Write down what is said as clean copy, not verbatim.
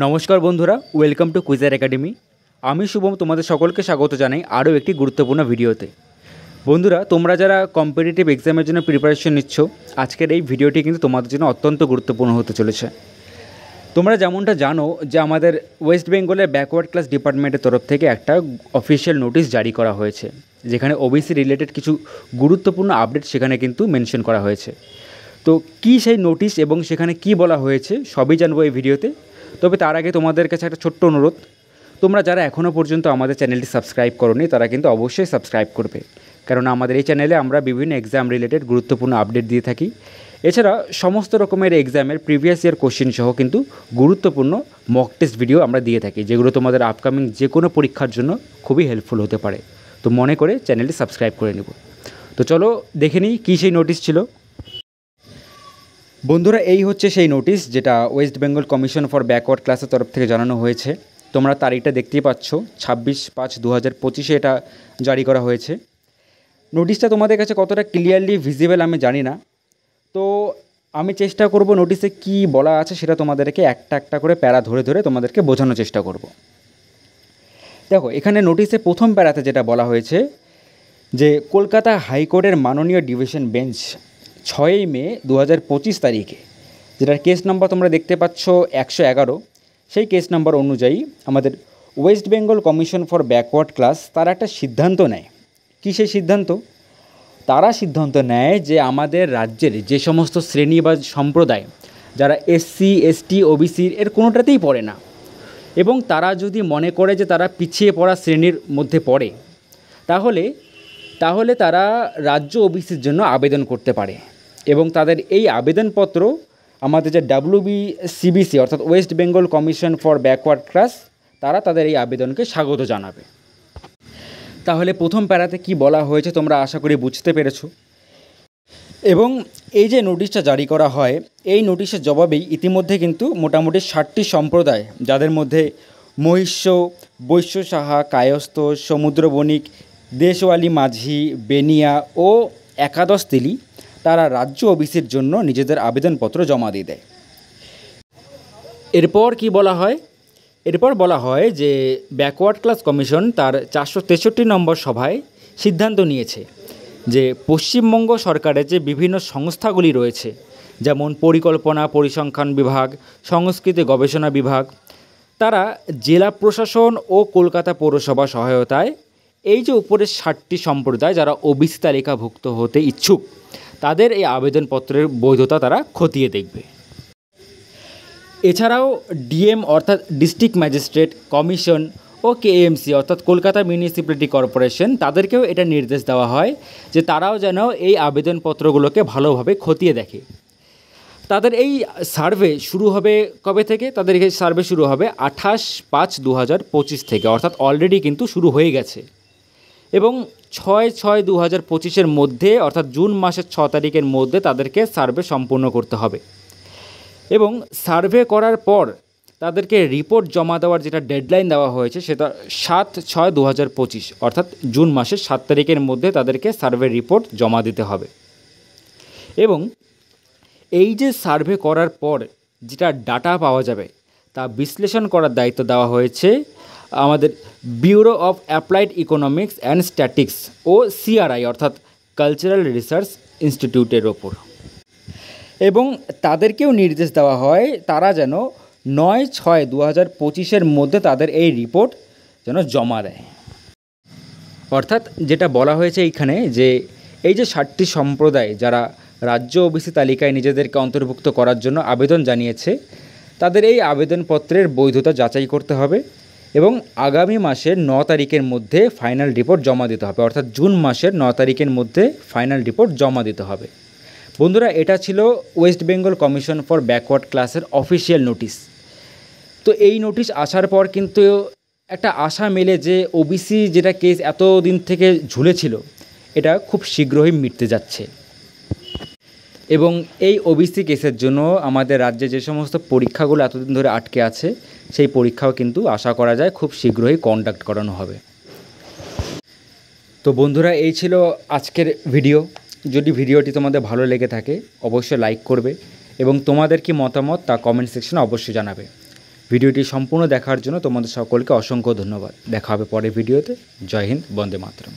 নমস্কার বন্ধুরা, welcome to কুইজার academy. আমি শুভম তোমাদের সকলকে স্বাগত জানাই আরও একটি গুরুত্বপূর্ণ ভিডিওতে। বন্ধুরা, তোমরা যারা কম্পিটিটিভ এক্সামের জন্য প্রিপারেশন নিচ্ছ, আজকের এই ভিডিওটি কিন্তু তোমাদের জন্য অত্যন্ত গুরুত্বপূর্ণ হতে চলেছে। তোমরা যেমনটা জানো যে আমাদের ওয়েস্ট বেঙ্গলের ব্যাকওয়ার্ড ক্লাস ডিপার্টমেন্টের তরফ থেকে একটা অফিসিয়াল নোটিশ জারি করা হয়েছে, যেখানে ওবিসি রিলেটেড কিছু গুরুত্বপূর্ণ আপডেট সেখানে কিন্তু মেনশন করা হয়েছে। তো কী সেই নোটিশ এবং সেখানে কি বলা হয়েছে সবই জানবো এই ভিডিওতে। তবে তার আগে তোমাদের কাছে একটা ছোট্ট অনুরোধ, তোমরা যারা এখনও পর্যন্ত আমাদের চ্যানেলটি সাবস্ক্রাইব করোনি তারা কিন্তু অবশ্যই সাবস্ক্রাইব করবে, কারণ আমাদের এই চ্যানেলে আমরা বিভিন্ন এক্সাম রিলেটেড গুরুত্বপূর্ণ আপডেট দিয়ে থাকি। এছাড়া সমস্ত রকমের এক্সামের প্রিভিয়াস ইয়ার কোশ্চেন সহ কিন্তু গুরুত্বপূর্ণ মক টেস্ট ভিডিও আমরা দিয়ে থাকি, যেগুলো তোমাদের আপকামিং যে কোনো পরীক্ষার জন্য খুবই হেল্পফুল হতে পারে। তো মনে করে চ্যানেলটি সাবস্ক্রাইব করে নেব। তো চলো দেখে নিই কী সেই নোটিশ ছিল। বন্ধুরা, এই হচ্ছে সেই নোটিশ যেটা West Bengal commission for backward ক্লাসের তরফ থেকে জানানো হয়েছে। তোমরা তারিখটা দেখতেই পাচ্ছ, 26/5/2025 এটা জারি করা হয়েছে। নোটিশটা তোমাদের কাছে কতটা ক্লিয়ারলি ভিজিবল আমি জানি না, তো আমি চেষ্টা করব নোটিশে কি বলা আছে সেটা তোমাদেরকে একটা একটা করে প্যারা ধরে ধরে তোমাদেরকে বোঝানোর চেষ্টা করব। দেখো, এখানে নোটিশে প্রথম প্যারাতে যেটা বলা হয়েছে যে কলকাতা হাইকোর্টের মাননীয় ডিভিশন বেঞ্চ 6 মে 2025 তারিখে, যেটার কেস নাম্বার তোমরা দেখতে পাচ্ছ 111, সেই কেস নাম্বার অনুযায়ী আমাদের West Bengal commission for backward class তারা একটা সিদ্ধান্ত নেয়। কী সেই সিদ্ধান্ত? তারা সিদ্ধান্ত নেয় যে আমাদের রাজ্যের যে সমস্ত শ্রেণী বা সম্প্রদায় যারা এসসি, এসটি, ওবিসি এর কোনোটাতেই পড়ে না, এবং তারা যদি মনে করে যে তারা পিছিয়ে পড়া শ্রেণীর মধ্যে পড়ে, তাহলে তারা রাজ্য ওবিসির জন্য আবেদন করতে পারে, এবং তাদের এই আবেদনপত্র আমাদের যে WBCBC অর্থাৎ West Bengal commission for backward class তারা তাদের এই আবেদনকে স্বাগত জানাবে। তাহলে প্রথম প্যারাতে কি বলা হয়েছে তোমরা আশা করি বুঝতে পেরেছো। এবং এই যে নোটিশটা জারি করা হয়, এই নোটিশের জবাবেই ইতিমধ্যে কিন্তু মোটামুটি 60টি সম্প্রদায়, যাদের মধ্যে মহিষ্য, বৈশ্য সাহা, কায়স্থ, সমুদ্র বণিক, দেশওয়ালি মাঝি, বেনিয়া ও একাদশ তিলি, তারা রাজ্য ওবিসির জন্য নিজেদের আবেদনপত্র জমা দিয়ে দেয়। এরপর কি বলা হয়? এরপর বলা হয় যে ব্যাকওয়ার্ড ক্লাস কমিশন তার 463 নম্বর সভায় সিদ্ধান্ত নিয়েছে যে পশ্চিমবঙ্গ সরকারের যে বিভিন্ন সংস্থাগুলি রয়েছে, যেমন পরিকল্পনা পরিসংখ্যান বিভাগ, সংস্কৃতি গবেষণা বিভাগ, তারা জেলা প্রশাসন ও কলকাতা পৌরসভা সহায়তায় এই যে উপরের 60টি সম্প্রদায় যারা ওবিসি তালিকাভুক্ত হতে ইচ্ছুক, তাদের এই আবেদনপত্রের বৈধতা তারা খতিয়ে দেখবে। এছাড়াও ডিএম অর্থাৎ ডিস্ট্রিক্ট ম্যাজিস্ট্রেট কমিশন ও কেএমসি অর্থাৎ কলকাতা মিউনিসিপ্যালিটি কর্পোরেশন, তাদেরকেও এটা নির্দেশ দেওয়া হয় যে তারাও যেন এই আবেদনপত্রগুলোকে ভালোভাবে খতিয়ে দেখে। তাদের এই সার্ভে শুরু হবে কবে থেকে? তাদের এই সার্ভে শুরু হবে 28/5/2025 থেকে, অর্থাৎ অলরেডি কিন্তু শুরু হয়ে গেছে, এবং 6/6/2025 মধ্যে অর্থাৎ জুন মাসের 6 তারিখের মধ্যে তাদেরকে সার্ভে সম্পূর্ণ করতে হবে। এবং সার্ভে করার পর তাদেরকে রিপোর্ট জমা দেওয়ার যেটা ডেডলাইন দেওয়া হয়েছে সেটা 7/6/2025, অর্থাৎ জুন মাসের 7 তারিখের মধ্যে তাদেরকে সার্ভে রিপোর্ট জমা দিতে হবে। এবং এই যে সার্ভে করার পর যেটা ডাটা পাওয়া যাবে তা বিশ্লেষণ করার দায়িত্ব দেওয়া হয়েছে আমাদের bureau of applied economics and statics ও CRI অর্থাৎ কালচারাল রিসার্চ ইনস্টিটিউটের ওপর। এবং তাদেরকেও নির্দেশ দেওয়া হয় তারা যেন 9/6/2025 মধ্যে তাদের এই রিপোর্ট যেন জমা দেয়। অর্থাৎ যেটা বলা হয়েছে এইখানে যে এই যে 60টি সম্প্রদায় যারা রাজ্য ওবিসি তালিকায় নিজেদেরকে অন্তর্ভুক্ত করার জন্য আবেদন জানিয়েছে, তাদের এই আবেদনপত্রের বৈধতা যাচাই করতে হবে এবং আগামী মাসের 9 তারিখের মধ্যে ফাইনাল রিপোর্ট জমা দিতে হবে, অর্থাৎ জুন মাসের 9 তারিখের মধ্যে ফাইনাল রিপোর্ট জমা দিতে হবে। বন্ধুরা, এটা ছিল West Bengal commission for backward ক্লাসের অফিসিয়াল নোটিশ। তো এই নোটিশ আসার পর কিন্তু একটা আশা মেলে যে ওবিসি যেটা কেস এতদিন থেকে ঝুলেছিল, এটা খুব শীঘ্রই মিটতে যাচ্ছে। এবং এই ওবিসি কেসের জন্য আমাদের রাজ্যে যে সমস্ত পরীক্ষাগুলো এতদিন ধরে আটকে আছে, সেই পরীক্ষাও কিন্তু আশা করা যায় খুব শীঘ্রই কন্ডাক্ট করানো হবে। তো বন্ধুরা, এই ছিল আজকের ভিডিও। যদি ভিডিওটি তোমাদের ভালো লেগে থাকে অবশ্যই লাইক করবে এবং তোমাদের কি মতামত তা কমেন্ট সেকশনে অবশ্যই জানাবে। ভিডিওটি সম্পূর্ণ দেখার জন্য তোমাদের সকলকে অসংখ্য ধন্যবাদ। দেখা হবে পরের ভিডিওতে। জয় হিন্দ, বন্দে মাতরম।